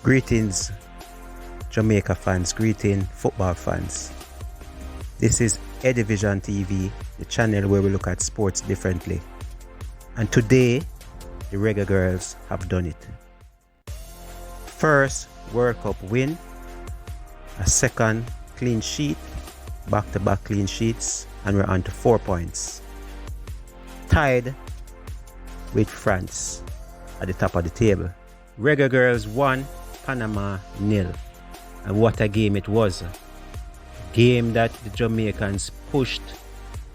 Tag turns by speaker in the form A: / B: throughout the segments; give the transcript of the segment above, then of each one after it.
A: Greetings, Jamaica fans, greetings, football fans. This is Edivision TV, the channel where we look at sports differently. And today, the Reggae Girlz have done it. First World Cup win, a second clean sheet, back-to-back clean sheets, and we're on to 4 points. Tied with France at the top of the table. Reggae Girlz 1, Panama 0. And what a game it was. A game that the Jamaicans pushed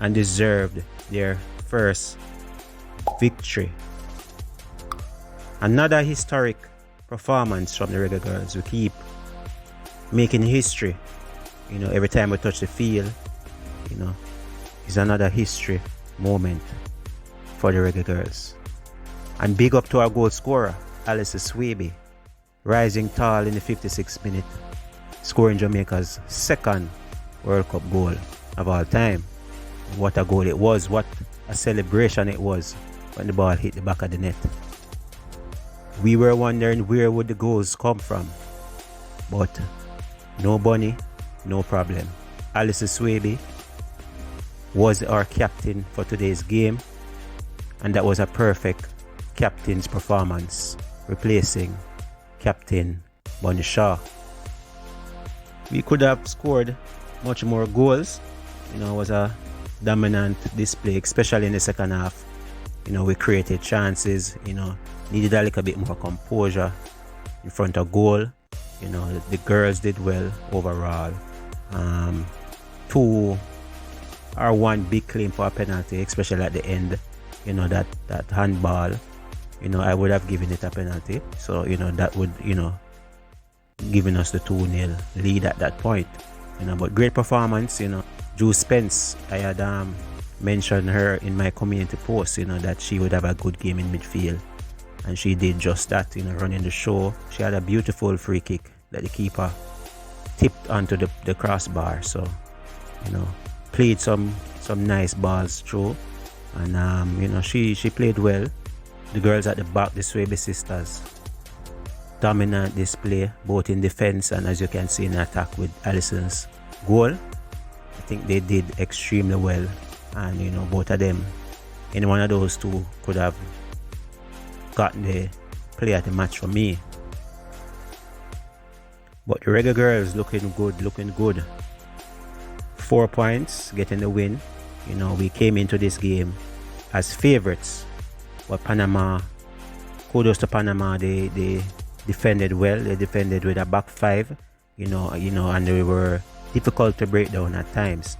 A: and deserved their first victory. Another historic performance from the Reggae Girlz. We keep making history. You know, every time we touch the field, you know, it's another history moment for the Reggae Girlz. And big up to our goal scorer, Alice Swaby, rising tall in the 56th minute, scoring Jamaica's second World Cup goal of all time. What a goal it was, what a celebration it was when the ball hit the back of the net. We were wondering where would the goals come from, but no bunny, no problem. Alice Swaby was our captain for today's game, and that was a perfect captain's performance, replacing Captain Bunny Shaw. We could have scored much more goals. You know, it was a dominant display, especially in the second half. You know, we created chances, you know, needed a little bit more composure in front of goal. You know, the girls did well overall. One big claim for a penalty, especially at the end. You know, that handball. You know, I would have given it a penalty. So, you know, that would, you know, giving us the 2-0 lead at that point. You know, but great performance, you know. Drew Spence, I had mentioned her in my community post, you know, that she would have a good game in midfield. And she did just that, you know, running the show. She had a beautiful free kick that the keeper tipped onto the crossbar. So, you know, played some nice balls through. And, you know, she played well. The girls at the back, the Swaby sisters, dominant display both in defense and, as you can see, in attack with Alison's goal. I think they did extremely well, and you know, both of them, any one of those two could have gotten the play at the match for me. But the Reggae Girlz looking good. 4 points, getting the win. You know, we came into this game as favorites. But Panama, kudos to Panama, they defended well. They defended with a back five, you know, and they were difficult to break down at times.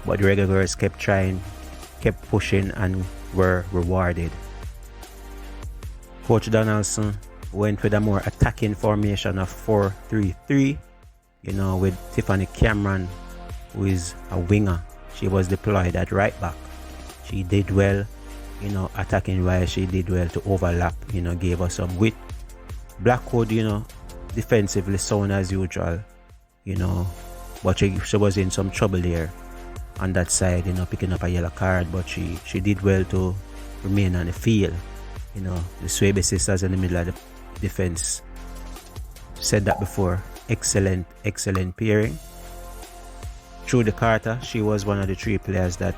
A: But the Reggae Girlz kept trying, kept pushing, and were rewarded. Coach Donaldson went with a more attacking formation of 4-3-3, you know, with Tiffany Cameron, who is a winger. She was deployed at right back. She did well, you know, attacking wise. She did well to overlap, you know, gave us some width. Blackwood, you know, defensively sound as usual, you know, but she was in some trouble there on that side, you know, picking up a yellow card, but she did well to remain on the field. You know, the Swaby sisters in the middle of the defense. Said that before. Excellent pairing. Trudy Carter, she was one of the 3 players that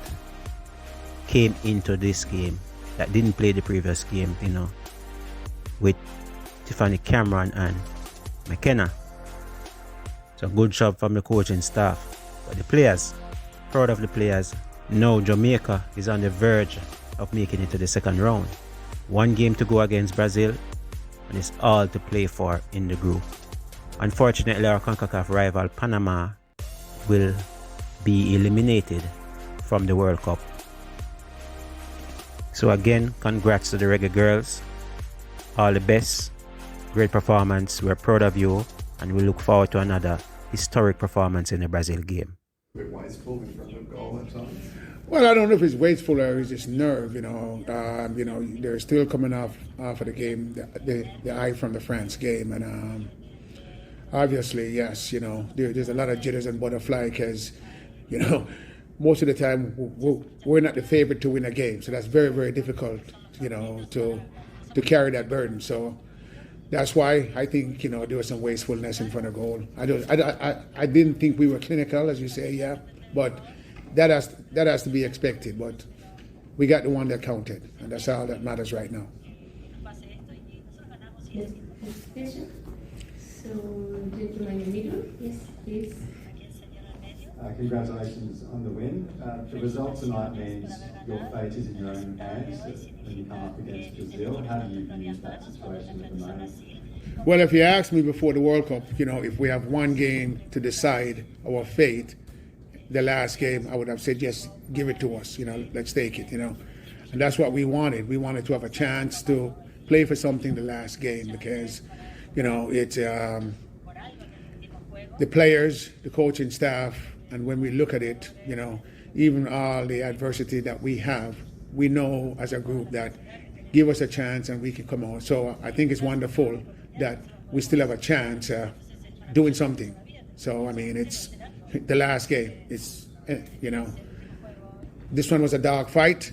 A: came into this game that didn't play the previous game, you know, with Tiffany Cameron and McKenna. So good job from the coaching staff. But the players, proud of the players. Now Jamaica is on the verge of making it to the second round. 1 game to go against Brazil, and it's all to play for in the group. Unfortunately, our CONCACAF rival Panama will be eliminated from the World Cup. So again, congrats to the Reggae Girlz. All the best. Great performance. We're proud of you, and we look forward to another historic performance in the Brazil game.
B: Why is Colby from the goal that time? Well, I don't know if it's wasteful or it's just nerve. They're still coming off of the game, the eye from the France game, and obviously, yes, there's a lot of jitters and butterfly because, you know, most of the time we're not the favorite to win a game, so that's very very difficult, to carry that burden. So that's why I think there was some wastefulness in front of goal. I didn't think we were clinical, as you say, yeah, but that has to be expected. But we got the one that counted, and that's all that matters right now.
C: Yes, next question. So, gentleman in the middle, yes, please.
D: Congratulations on the win. The result tonight means your fate is in your own hands when you come up against Brazil. How do you view that situation at the moment?
B: Well, if you asked me before the World Cup, if we have one game to decide our fate, the last game, I would have said, just give it to us, let's take it, And that's what we wanted. We wanted to have a chance to play for something the last game because, it's the players, the coaching staff, and when we look at it, even all the adversity that we have, we know as a group that give us a chance and we can come out. So I think it's wonderful that we still have a chance doing something. So, it's the last game. It's, this one was a dog fight.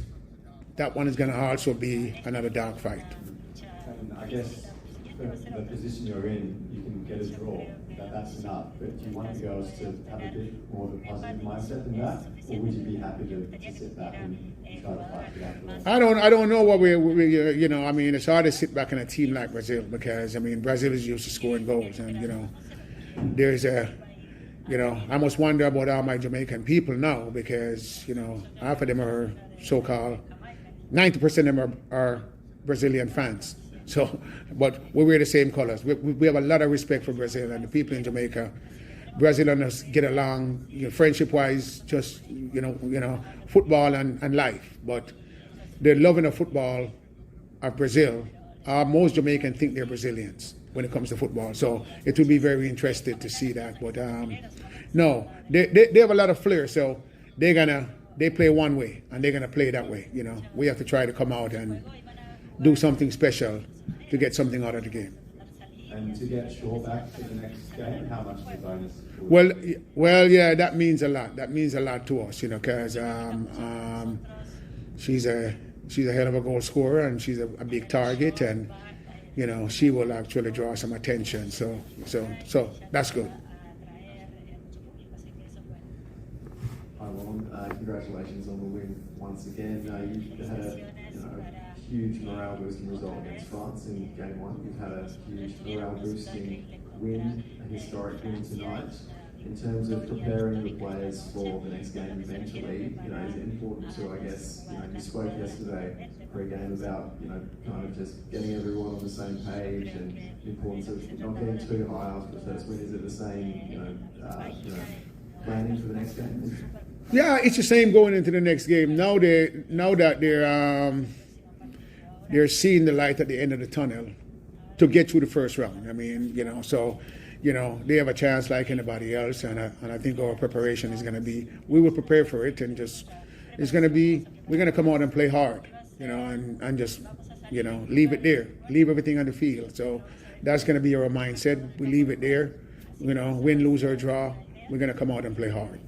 B: That one is going to also be another dog fight.
D: And I guess the position you're in, you can get a draw. That's enough. But do you want the girls to have a bit more of a positive mindset than that, or would you be happy to sit back and try to fight for that?
B: I don't know what it's hard to sit back in a team like Brazil because Brazil is used to scoring goals, and there's I almost wonder about all my Jamaican people now because half of them are so-called 90% of them are Brazilian fans. So, but we wear the same colors. We have a lot of respect for Brazil and the people in Jamaica. Brazil and us get along, friendship-wise, just football and life. But the loving of football of Brazil, most Jamaicans think they're Brazilians when it comes to football. So it will be very interesting to see that. But no, they have a lot of flair. So they play one way and they're gonna play that way. We have to try to come out and do something special to get something out of the game.
D: And to get Shaw back for the next game, how much is the bonus?
B: Well, yeah, that means a lot. That means a lot to us, because she's a hell of a goal scorer and she's a big target, and she will actually draw some attention. So that's good.
D: Hi, Lauren. Congratulations on the win once again. You had a huge morale boosting result against France in game one. You've had a huge morale boosting win, a historic win tonight. In terms of preparing the players for the next game mentally, is it important to, I guess, you spoke yesterday pre-game about, kind of just getting everyone on the same page and the importance of not getting too high after the first win. Is it the same, planning for the next game?
B: Yeah, it's the same going into the next game. Now that they're seeing the light at the end of the tunnel to get through the first round. They have a chance like anybody else, and I think our preparation is going to be, we will prepare for it, and we're going to come out and play hard, and just, leave it there, leave everything on the field. So that's going to be our mindset. We leave it there, win, lose or draw, we're going to come out and play hard.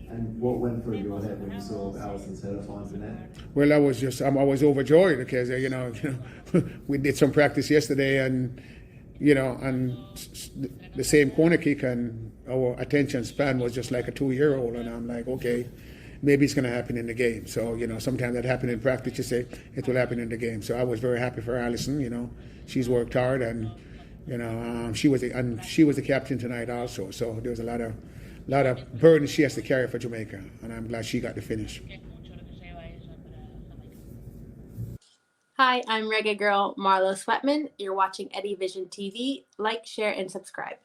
D: And what went through your head when you saw Alison's header find the net?
B: Well, I was overjoyed because we did some practice yesterday, and the same corner kick, and our attention span was just like a 2-year-old, and I'm like, okay, maybe it's going to happen in the game. So sometimes that happens in practice. You say it will happen in the game. So I was very happy for Alison. She's worked hard, and she was the captain tonight also. So there was a lot of burden she has to carry for Jamaica, and I'm glad she got the finish.
E: Hi, I'm Reggae Girl Marlo Sweatman. You're watching Eddie Vision TV. Like, share, and subscribe.